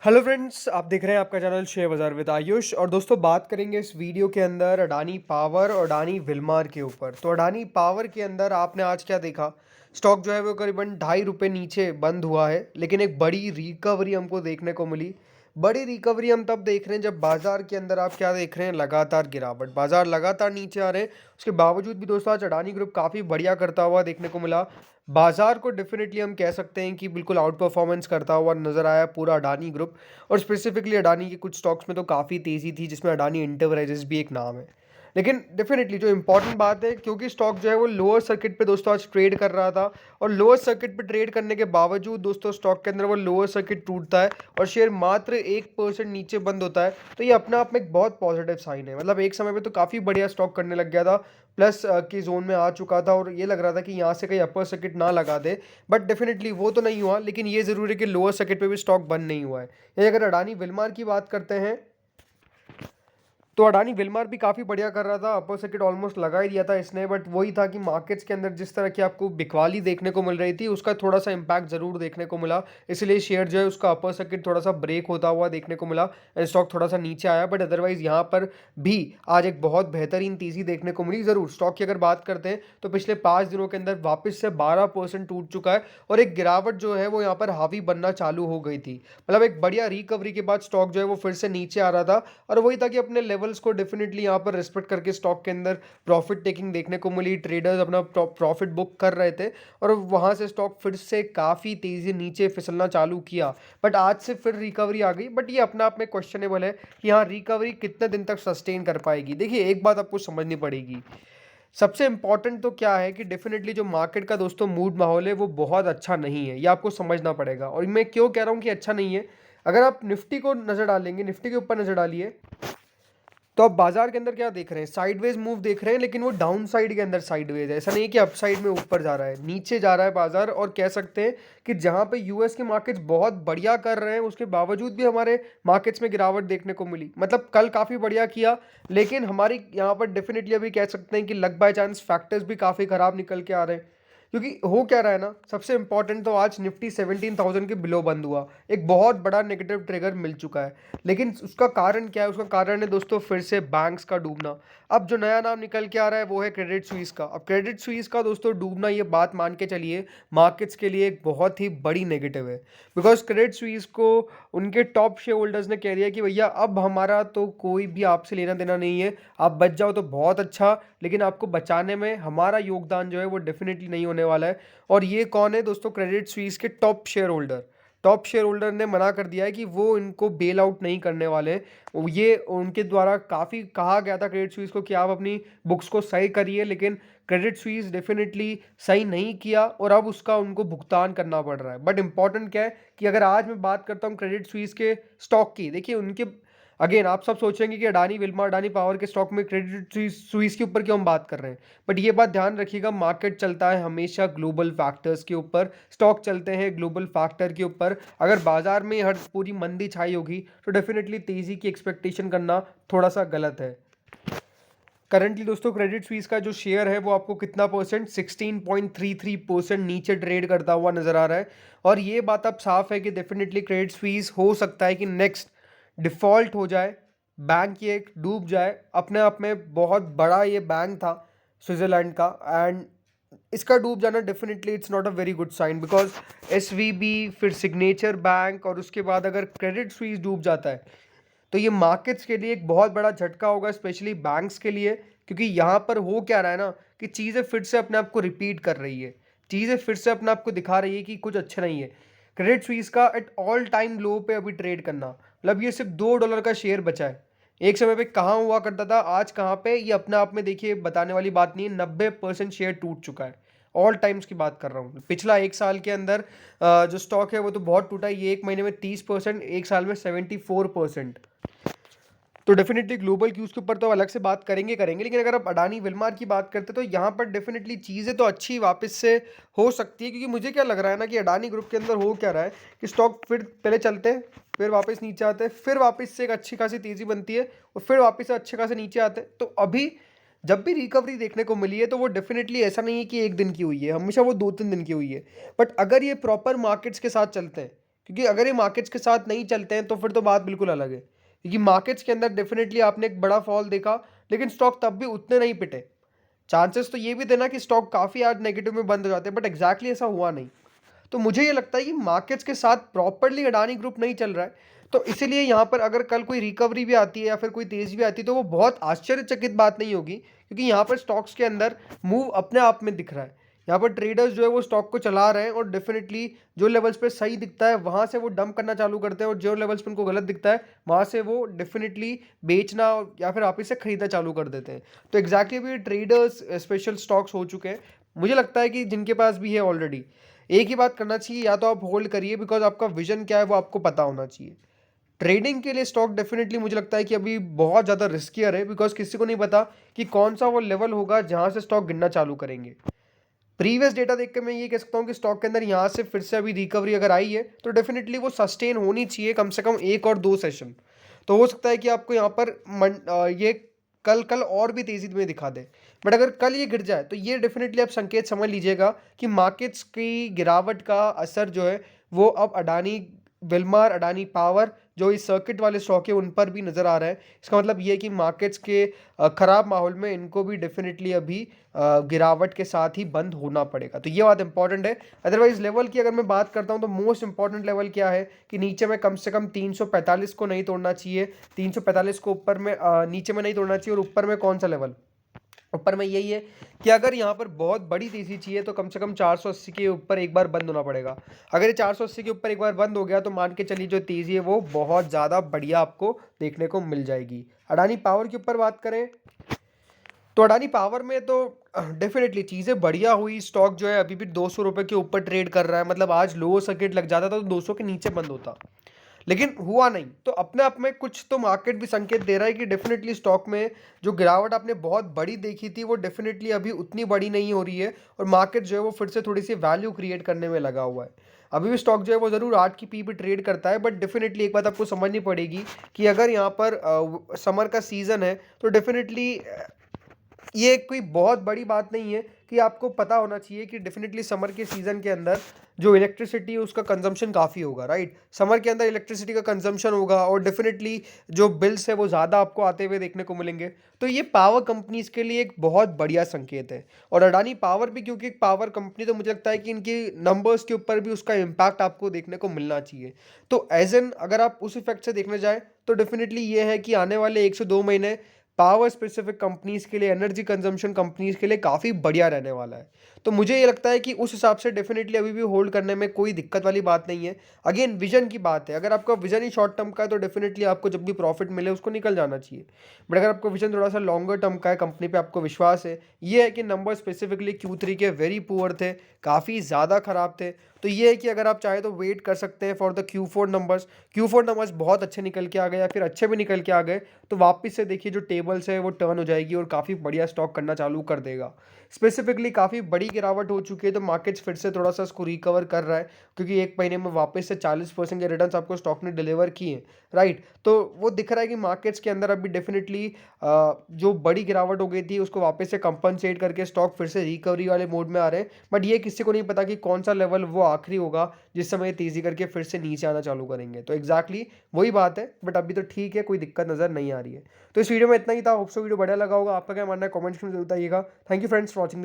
Hello friends, आप देख रहे हैं आपका चैनल शेयर बाजार विद आयुष। और दोस्तों, बात करेंगे इस वीडियो के अंदर अडानी पावर और अडानी विल्मार के ऊपर। तो अडानी पावर के अंदर आपने आज क्या देखा? स्टॉक जो है वो करीबन ₹2.5 नीचे बंद हुआ है, लेकिन एक बड़ी रिकवरी हमको देखने को मिली। बड़ी रिकवरी हम तब देख रहे हैं जब बाजार के अंदर आप क्या देख रहे हैं, लगातार गिरावट। बाजार लगातार नीचे आ रहे हैं, उसके बावजूद भी दोस्तों आज अडानी ग्रुप काफ़ी बढ़िया करता हुआ देखने को मिला। बाजार को डेफिनेटली हम कह सकते हैं कि बिल्कुल आउट परफॉर्मेंस करता हुआ नजर आया पूरा अडानी ग्रुप। और स्पेसिफिकली अडानी के कुछ स्टॉक्स में तो काफ़ी तेज़ी थी, जिसमें अडानी एंटरप्राइजेस भी एक नाम है। लेकिन डेफिनेटली जो इंपॉर्टेंट बात है, क्योंकि स्टॉक जो है वो लोअर सर्किट पे दोस्तों आज ट्रेड कर रहा था, और लोअर सर्किट पे ट्रेड करने के बावजूद दोस्तों स्टॉक के अंदर वो लोअर सर्किट टूटता है और शेयर मात्र 1% नीचे बंद होता है। तो ये अपने आप में एक बहुत पॉजिटिव साइन है। मतलब एक समय पे तो काफ़ी बढ़िया स्टॉक करने लग गया था, प्लस की जोन में आ चुका था, और ये लग रहा था कि यहाँ से कहीं अपर सर्किट ना लगा दे। बट डेफिनेटली वो तो नहीं हुआ, लेकिन ये ज़रूर है कि लोअर सर्किट पे भी स्टॉक बंद नहीं हुआ है। ये अगर अडानी विल्मार की बात करते हैं, तो अडानी विल्मार भी काफ़ी बढ़िया कर रहा था। अपर सर्किट ऑलमोस्ट लगा ही दिया था इसने, बट वही था कि मार्केट्स के अंदर जिस तरह की आपको बिकवाली देखने को मिल रही थी, उसका थोड़ा सा इम्पैक्ट ज़रूर देखने को मिला। इसलिए शेयर जो है उसका अपर सर्किट थोड़ा सा ब्रेक होता हुआ देखने को मिला, स्टॉक थोड़ा सा नीचे आया। बट अदरवाइज यहाँ पर भी आज एक बहुत बेहतरीन तेज़ी देखने को मिली। ज़रूर स्टॉक की अगर बात करते हैं तो पिछले 5 दिनों के अंदर वापस से 12% टूट चुका है, और एक गिरावट जो है वो यहाँ पर हावी बनना चालू हो गई थी। मतलब एक बढ़िया रिकवरी के बाद स्टॉक जो है वो फिर से नीचे आ रहा था, और वही था कि अपने लेवल्स को डेफिनेटली यहाँ पर रिस्पेक्ट करके स्टॉक के अंदर प्रॉफिट टेकिंग देखने को मिली। ट्रेडर्स अपना प्रॉफिट बुक कर रहे थे, और वहाँ से स्टॉक फिर से काफ़ी तेज़ी नीचे फिसलना चालू किया। बट आज से फिर रिकवरी आ गई, बट ये अपने आप में क्वेश्चनेबल है कि हाँ, रिकवरी कितने दिन तक सस्टेन कर पाएगी। देखिए, एक बात आपको समझनी पड़ेगी। सबसे इंपॉर्टेंट तो क्या है कि डेफिनेटली जो मार्केट का दोस्तों मूड माहौल है वो बहुत अच्छा नहीं है, ये आपको समझना पड़ेगा। और मैं क्यों कह रहा हूँ कि अच्छा नहीं है? अगर आप निफ्टी को नज़र डालेंगे, निफ्टी के ऊपर नज़र डालिए, तो आप बाजार के अंदर क्या देख रहे हैं? साइडवेज मूव देख रहे हैं, लेकिन वो डाउन साइड के अंदर साइडवेज है। ऐसा नहीं कि अप साइड में ऊपर जा रहा है, नीचे जा रहा है बाजार। और कह सकते हैं कि जहां पे यूएस के मार्केट्स बहुत बढ़िया कर रहे हैं, उसके बावजूद भी हमारे मार्केट्स में गिरावट देखने को मिली। मतलब कल काफ़ी बढ़िया किया, लेकिन हमारी यहाँ पर डेफिनेटली अभी कह सकते हैं कि लक बाय चांस फैक्टर्स भी काफ़ी ख़राब निकल के आ रहे हैं। क्योंकि हो क्या रहा है ना, सबसे इंपॉर्टेंट तो आज निफ्टी 17,000 के बिलो बंद हुआ। एक बहुत बड़ा नेगेटिव ट्रिगर मिल चुका है। लेकिन उसका कारण क्या है? उसका कारण है दोस्तों फिर से बैंक्स का डूबना। अब जो नया नाम निकल के आ रहा है वो है क्रेडिट स्विस का। अब क्रेडिट स्विस का दोस्तों डूबना, ये बात मान के चलिए, मार्केट्स के लिए एक बहुत ही बड़ी नेगेटिव है। बिकॉज क्रेडिट स्विस को उनके टॉप शेयर होल्डर्स ने कह दिया कि भैया अब हमारा तो कोई भी आपसे लेना देना नहीं है, आप बच जाओ तो बहुत अच्छा, लेकिन आपको बचाने में हमारा योगदान जो है वो डेफिनेटली नहीं होने वाला है। और ये कौन है दोस्तों? क्रेडिट स्विस के टॉप शेयर होल्डर ने मना कर दिया है कि वो इनको बेल आउट नहीं करने वाले हैं। ये उनके द्वारा काफ़ी कहा गया था क्रेडिट स्विस को कि आप अपनी बुक्स को सही करिए, लेकिन क्रेडिट स्विस डेफिनेटली सही नहीं किया, और अब उसका उनको भुगतान करना पड़ रहा है। बट इंपॉर्टेंट क्या है कि अगर आज मैं बात करता हूँ क्रेडिट स्विस के स्टॉक की, देखिए उनके, अगेन आप सब सोचेंगे कि अडानी विल्मा अडानी पावर के स्टॉक में क्रेडिट स्विस के ऊपर क्यों हम बात कर रहे हैं। बट ये बात ध्यान रखिएगा, मार्केट चलता है हमेशा ग्लोबल फैक्टर्स के ऊपर, स्टॉक चलते हैं ग्लोबल फैक्टर के ऊपर। अगर बाजार में हर पूरी मंदी छाई होगी तो डेफिनेटली तेजी की एक्सपेक्टेशन करना थोड़ा सा गलत है। करंटली दोस्तों क्रेडिट स्विस का जो शेयर है वो आपको कितना परसेंट, 16.33% नीचे ट्रेड करता हुआ नजर आ रहा है। और ये बात अब साफ है कि डेफिनेटली क्रेडिट स्विस हो सकता है कि नेक्स्ट डिफॉल्ट हो जाए, बैंक ये एक डूब जाए। अपने आप में बहुत बड़ा ये बैंक था स्विट्जरलैंड का, एंड इसका डूब जाना definitely it's not a very good sign. Because SVB, फिर सिग्नेचर बैंक, और उसके बाद अगर क्रेडिट स्विस डूब जाता है तो ये मार्केट्स के लिए एक बहुत बड़ा झटका होगा, स्पेशली बैंक्स के लिए। क्योंकि यहाँ पर हो क्या रहा है ना, कि चीज़ें फिर से अपने आप को रिपीट कर रही है, चीज़ें फिर से अपने आप को दिखा रही है कि कुछ अच्छा नहीं है। क्रेडिट स्विस का एट ऑल टाइम लो पे अभी ट्रेड करना, मतलब ये सिर्फ $2 का शेयर बचा है। एक समय पे कहाँ हुआ करता था, आज कहाँ पे, ये अपने आप में देखिए बताने वाली बात नहीं है। 90% शेयर टूट चुका है। ऑल टाइम्स की बात कर रहा हूँ, पिछला एक साल के अंदर जो स्टॉक है वो तो बहुत टूटा है। ये एक महीने में 30%, एक साल में 74%। तो डेफिनेटली ग्लोबल क्यूज के ऊपर तो अलग से बात करेंगे, लेकिन अगर आप अडानी विल्मार की बात करते तो यहाँ पर डेफिनेटली चीज़ें तो अच्छी वापस से हो सकती है। क्योंकि मुझे क्या लग रहा है ना कि अडानी ग्रुप के अंदर हो क्या रहा है कि स्टॉक फिर पहले चलते हैं, फिर वापस नीचे आते हैं, फिर वापस से एक अच्छी खासी तेज़ी बनती है, और फिर वापस से अच्छे खासे नीचे आते हैं। तो अभी जब भी रिकवरी देखने को मिली है तो वो डेफिनेटली ऐसा नहीं है कि एक दिन की हुई है, हमेशा वो 2-3 दिन की हुई है। बट अगर ये प्रॉपर मार्केट्स के साथ चलते हैं, क्योंकि अगर ये मार्केट्स के साथ नहीं चलते हैं तो फिर तो बात बिल्कुल अलग है, क्योंकि मार्केट्स के अंदर डेफिनेटली आपने एक बड़ा फॉल देखा, लेकिन स्टॉक तब भी उतने नहीं पिटे। चांसेस तो ये भी थे ना कि स्टॉक काफ़ी आज नेगेटिव में बंद हो जाते हैं, बट एग्जैक्टली ऐसा हुआ नहीं। तो मुझे ये लगता है कि मार्केट्स के साथ प्रॉपर्ली अडानी ग्रुप नहीं चल रहा है, तो इसीलिए यहाँ पर अगर कल कोई रिकवरी भी आती है या फिर कोई तेज़ी भी आती है तो वो बहुत आश्चर्यचकित बात नहीं होगी, क्योंकि यहाँ पर स्टॉक्स के अंदर मूव अपने आप में दिख रहा है। यहाँ पर ट्रेडर्स जो है वो स्टॉक को चला रहे हैं और डेफिनेटली जो लेवल्स पे सही दिखता है वहाँ से वो डंप करना चालू करते हैं, और जो लेवल्स पे उनको गलत दिखता है वहाँ से वो डेफिनेटली बेचना या फिर वापस से खरीदना चालू कर देते हैं। तो एग्जैक्टली भी ट्रेडर्स स्पेशल स्टॉक्स हो चुके हैं। मुझे लगता है कि जिनके पास भी है ऑलरेडी, एक ही बात करना चाहिए, या तो आप होल्ड करिए बिकॉज आपका विजन क्या है वो आपको पता होना चाहिए। ट्रेडिंग के लिए स्टॉक डेफिनेटली मुझे लगता है कि अभी बहुत ज़्यादा रिस्कियर है, बिकॉज किसी को नहीं पता कि कौन सा वो लेवल होगा जहाँ से स्टॉक गिरना चालू करेंगे। प्रीवियस डेटा देख के मैं ये कह सकता हूँ कि स्टॉक के अंदर यहाँ से फिर से अभी रिकवरी अगर आई है तो डेफिनेटली वो सस्टेन होनी चाहिए कम से कम 1 और 2 सेशन। तो हो सकता है कि आपको यहाँ पर ये कल कल और भी तेज़ी में दिखा दे, बट अगर कल ये गिर जाए तो ये डेफिनेटली आप संकेत समझ लीजिएगा कि मार्केट्स की गिरावट का असर जो है वो अब अडानी विल्मार, अडानी पावर, जो इस सर्किट वाले स्टॉक है उन पर भी नज़र आ रहा है। इसका मतलब ये है कि मार्केट्स के ख़राब माहौल में इनको भी डेफिनेटली अभी गिरावट के साथ ही बंद होना पड़ेगा। तो ये बात इंपॉर्टेंट है। अदरवाइज लेवल की अगर मैं बात करता हूँ तो मोस्ट इंपॉर्टेंट लेवल क्या है कि नीचे में कम से कम 345 को नहीं तोड़ना चाहिए। 345 को ऊपर में नीचे में नहीं तोड़ना चाहिए, और ऊपर में कौन सा लेवल, ऊपर में यही है कि अगर यहाँ पर बहुत बड़ी तेज़ी चाहिए तो कम से कम 480 के ऊपर एक बार बंद होना पड़ेगा। अगर ये 480 के ऊपर एक बार बंद हो गया तो मान के चलिए जो तेज़ी है वो बहुत ज़्यादा बढ़िया आपको देखने को मिल जाएगी। अडानी पावर के ऊपर बात करें तो अडानी पावर में तो डेफिनेटली चीज़ें बढ़िया हुई। स्टॉक जो है अभी भी 200 रुपये के ऊपर ट्रेड कर रहा है, मतलब आज लो सर्किट लग जाता था तो 200 के नीचे बंद होता, लेकिन हुआ नहीं। तो अपने आप में कुछ तो मार्केट भी संकेत दे रहा है कि डेफिनेटली स्टॉक में जो गिरावट आपने बहुत बड़ी देखी थी वो डेफिनेटली अभी उतनी बड़ी नहीं हो रही है, और मार्केट जो है वो फिर से थोड़ी सी वैल्यू क्रिएट करने में लगा हुआ है। अभी भी स्टॉक जो है वो ज़रूर 8 की पी पे ट्रेड करता है, बट डेफिनेटली एक बात आपको समझनी पड़ेगी कि अगर यहाँ पर समर का सीज़न है तो डेफिनेटली ये कोई बहुत बड़ी बात नहीं है कि आपको पता होना चाहिए कि डेफिनेटली समर के सीज़न के अंदर जो इलेक्ट्रिसिटी है उसका कंजम्पशन काफ़ी होगा, राइट। समर के अंदर इलेक्ट्रिसिटी का कंजम्पशन होगा और डेफिनेटली जो बिल्स है वो ज़्यादा आपको आते हुए देखने को मिलेंगे। तो ये पावर कंपनीज के लिए एक बहुत बढ़िया संकेत है, और अडानी पावर भी क्योंकि एक पावर कंपनी, तो मुझे लगता है कि इनकी नंबर्स के ऊपर भी उसका इम्पैक्ट आपको देखने को मिलना चाहिए। तो एज एन अगर आप उस इफेक्ट से देखने जाएँ तो डेफिनेटली ये है कि आने वाले 1 से 2 महीने पावर स्पेसिफिक कंपनीज के लिए, एनर्जी कंजम्पशन कंपनीज के लिए काफ़ी बढ़िया रहने वाला है। तो मुझे ये लगता है कि उस हिसाब से डेफिनेटली अभी भी होल्ड करने में कोई दिक्कत वाली बात नहीं है। अगेन विजन की बात है, अगर आपका विजन ही शॉर्ट टर्म का है तो डेफिनेटली आपको जब भी प्रॉफिट मिले उसको निकल जाना चाहिए। बट अगर आपका विजन थोड़ा सा लॉन्गर टर्म का है, कंपनी पे आपको विश्वास है, ये है कि नंबर स्पेसिफिकली Q3 के वेरी पुअर थे, काफ़ी ज़्यादा ख़राब थे। तो ये है कि अगर आप चाहे तो वेट कर सकते हैं for the Q4 numbers. Q4 numbers बहुत अच्छे निकल के आ गए या फिर अच्छे भी निकल के आ गए तो वापस से देखिए जो टेबल्स है वो टर्न हो जाएगी और काफ़ी बढ़िया स्टॉक करना चालू कर देगा। स्पेसिफिकली काफ़ी बड़ी गिरावट हो चुकी है तो मार्केट्स फिर से थोड़ा सा इसको रिकवर कर रहा है, क्योंकि एक महीने में वापस से 40% के रिटर्न्स आपको स्टॉक ने डिलीवर किए, राइट। तो वो दिख रहा है कि मार्केट्स के अंदर अभी डेफिनेटली जो बड़ी गिरावट हो गई थी उसको वापस से कंपनसेट करके स्टॉक फिर से रिकवरी वाले मोड में आ रहे हैं। बट ये किसी को नहीं पता कि कौन सा लेवल वो आखिरी होगा जिस समय तेज़ी करके फिर से नीचे आना चालू करेंगे। तो एग्जैक्टली वही बात है, बट अभी तो ठीक है, कोई दिक्कत नज़र नहीं आ रही है। तो इस वीडियो में इतना ही था। होप सो वीडियो बढ़िया लगा होगा। आपका क्या मानना है कमेंट्स में बताइएगा। Thank you friends for watching this.